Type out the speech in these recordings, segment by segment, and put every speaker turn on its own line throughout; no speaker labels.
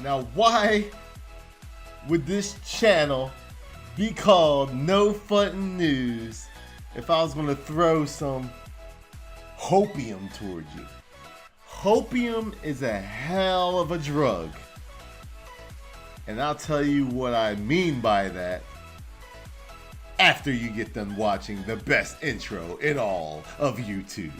Now, why would this channel be called No Fun News if I was going to throw some hopium towards you? Hopium is a hell of a drug. And I'll tell you what I mean by that after you get done watching the best intro in all of YouTube.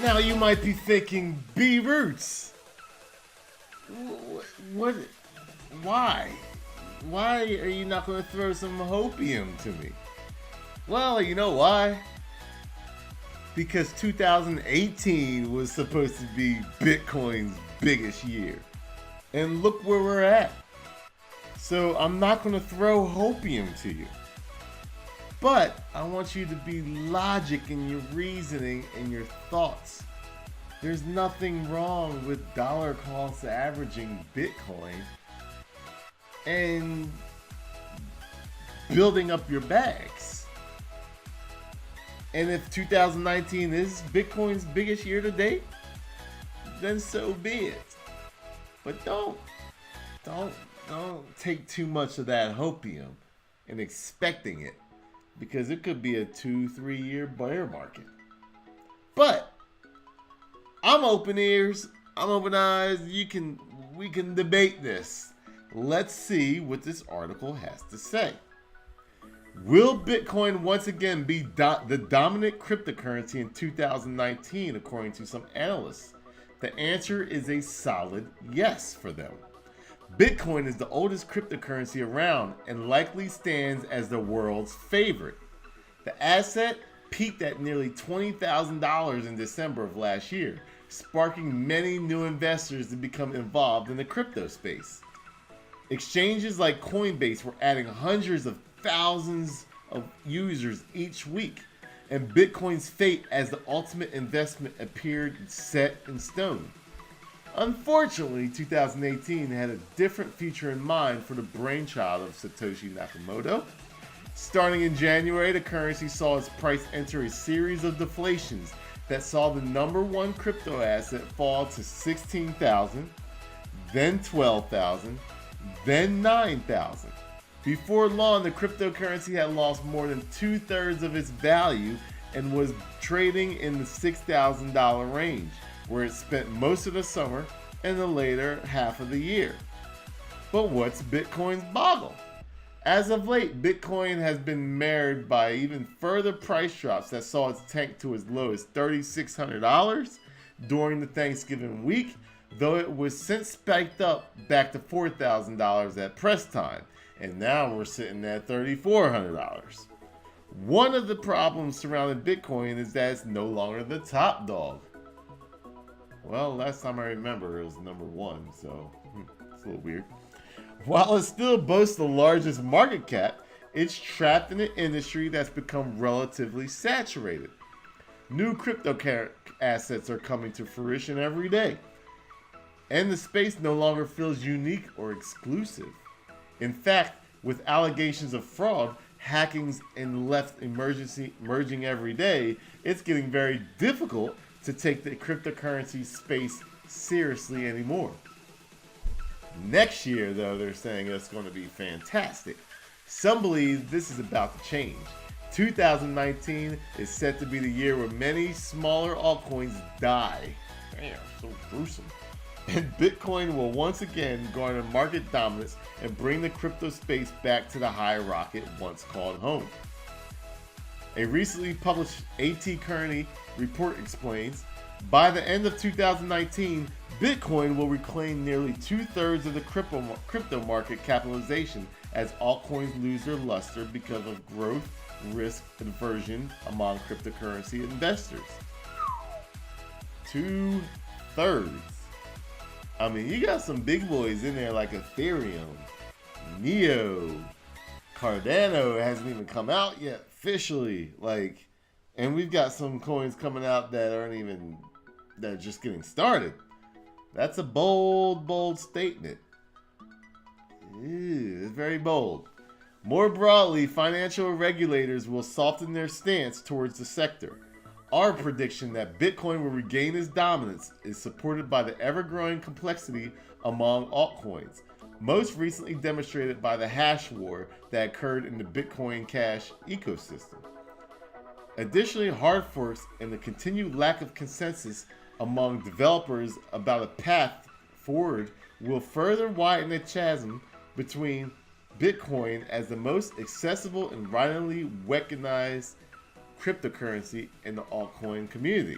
Now you might be thinking, B Roots, what, why? Why are you not going to throw some hopium to me? Well, you know why? Because 2018 was supposed to be Bitcoin's biggest year. And look where we're at. So I'm not going to throw hopium to you. But I want you to be logic in your reasoning and your thoughts. There's nothing wrong with dollar cost averaging Bitcoin and building up your bags. And if 2019 is Bitcoin's biggest year to date, then so be it. But don't take too much of that hopium and expecting it, because it could be a 2-3 year bear market. But I'm open ears, I'm open eyes. We can debate this. Let's see what this article has to say. Will Bitcoin once again be the dominant cryptocurrency in 2019, according to some analysts? The answer is a solid yes for them. Bitcoin is the oldest cryptocurrency around and likely stands as the world's favorite. The asset peaked at nearly $20,000 in December of last year, sparking many new investors to become involved in the crypto space. Exchanges like Coinbase were adding hundreds of thousands of users each week, and Bitcoin's fate as the ultimate investment appeared set in stone. Unfortunately, 2018 had a different future in mind for the brainchild of Satoshi Nakamoto. Starting in January, the currency saw its price enter a series of deflations that saw the number one crypto asset fall to $16,000, then $12,000, then $9,000. Before long, the cryptocurrency had lost more than 2/3 of its value and was trading in the $6,000 range, where it spent most of the summer and the later half of the year. But what's Bitcoin's boggle? As of late, Bitcoin has been marred by even further price drops that saw it tank to as low as $3,600 during the Thanksgiving week, though it was since spiked up back to $4,000 at press time, and now we're sitting at $3,400. One of the problems surrounding Bitcoin is that it's no longer the top dog. Well, last time I remember it was number one, so it's a little weird. While it still boasts the largest market cap, it's trapped in an industry that's become relatively saturated. New crypto assets are coming to fruition every day, and the space no longer feels unique or exclusive. In fact, with allegations of fraud, hackings, and left emerging every day, it's getting very difficult to take the cryptocurrency space seriously anymore. Next year, though, they're saying it's going to be fantastic. Some believe this is about to change. 2019 is set to be the year where many smaller altcoins die. Damn, so gruesome. And Bitcoin will once again garner market dominance and bring the crypto space back to the high rocket once called home. A recently published AT Kearney report explains, by the end of 2019, Bitcoin will reclaim nearly 2/3 of the crypto market capitalization as altcoins lose their luster because of growth risk aversion among cryptocurrency investors. 2/3. I mean, you got some big boys in there like Ethereum Neo, Cardano hasn't even come out yet officially. And we've got some coins coming out that are just getting started. That's a bold statement. It's very bold. More broadly, financial regulators will soften their stance towards the sector. Our prediction that Bitcoin will regain its dominance is supported by the ever-growing complexity among altcoins, most recently demonstrated by the hash war that occurred in the Bitcoin Cash ecosystem. Additionally, hard forks and the continued lack of consensus among developers about a path forward will further widen the chasm between Bitcoin as the most accessible and widely recognized cryptocurrency in the altcoin community.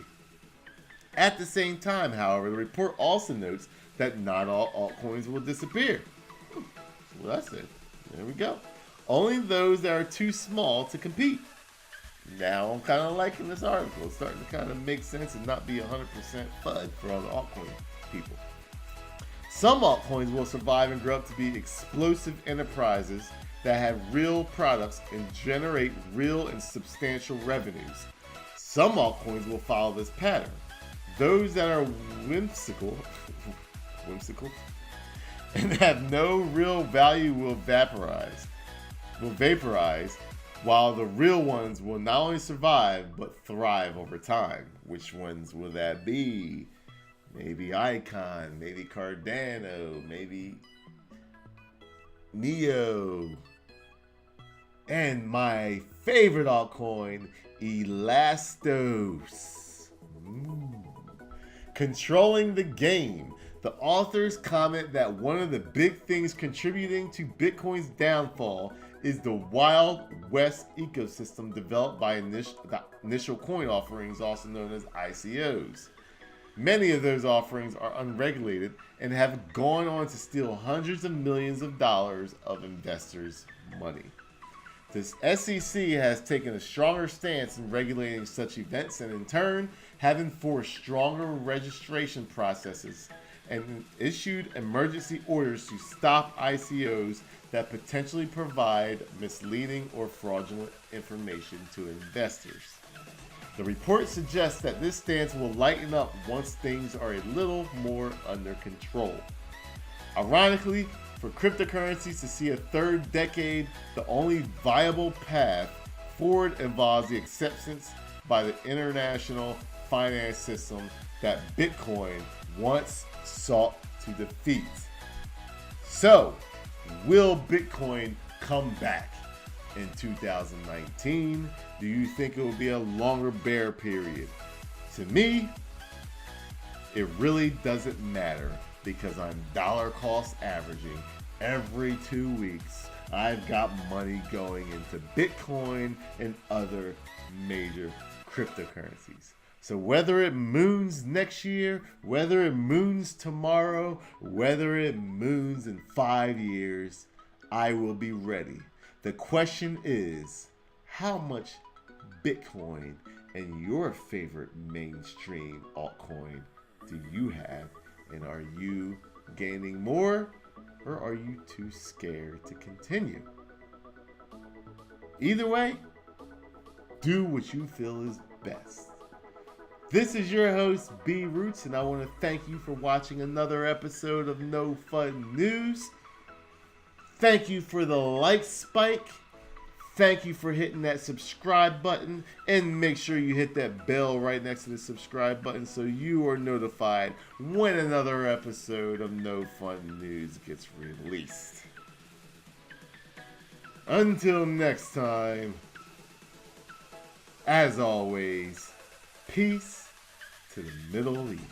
At the same time, however, the report also notes that not all altcoins will disappear. Well, that's it. There we go. Only those that are too small to compete. Now I'm kind of liking this article. It's starting to kind of make sense and not be 100% FUD for all the altcoin people. Some altcoins will survive and grow up to be explosive enterprises that have real products and generate real and substantial revenues. Some altcoins will follow this pattern. Those that are whimsical, and have no real value will vaporize, while the real ones will not only survive but thrive over time. Which ones will that be? Maybe Icon, maybe Cardano, maybe Neo. And my favorite altcoin, Elastos. Controlling the game. The authors comment that one of the big things contributing to Bitcoin's downfall is the Wild West ecosystem developed by initial coin offerings, also known as ICOs. Many of those offerings are unregulated and have gone on to steal hundreds of millions of dollars of investors' money. The SEC has taken a stronger stance in regulating such events and in turn have enforced stronger registration processes and issued emergency orders to stop ICOs that potentially provide misleading or fraudulent information to investors. The report suggests that this stance will lighten up once things are a little more under control. Ironically, for cryptocurrencies to see a third decade, the only viable path forward involves the acceptance by the international finance system that Bitcoin once sought to defeat. So, will Bitcoin come back in 2019? Do you think it will be a longer bear period? To me, it really doesn't matter because I'm dollar cost averaging every 2 weeks. I've got money going into Bitcoin and other major cryptocurrencies. So whether it moons next year, whether it moons tomorrow, whether it moons in 5 years, I will be ready. The question is, how much Bitcoin and your favorite mainstream altcoin do you have? And are you gaining more or are you too scared to continue? Either way, do what you feel is best. This is your host, B Roots, and I want to thank you for watching another episode of No Fun News. Thank you for the like spike. Thank you for hitting that subscribe button, and make sure you hit that bell right next to the subscribe button so you are notified when another episode of No Fun News gets released. Until next time, as always, peace to the Middle East.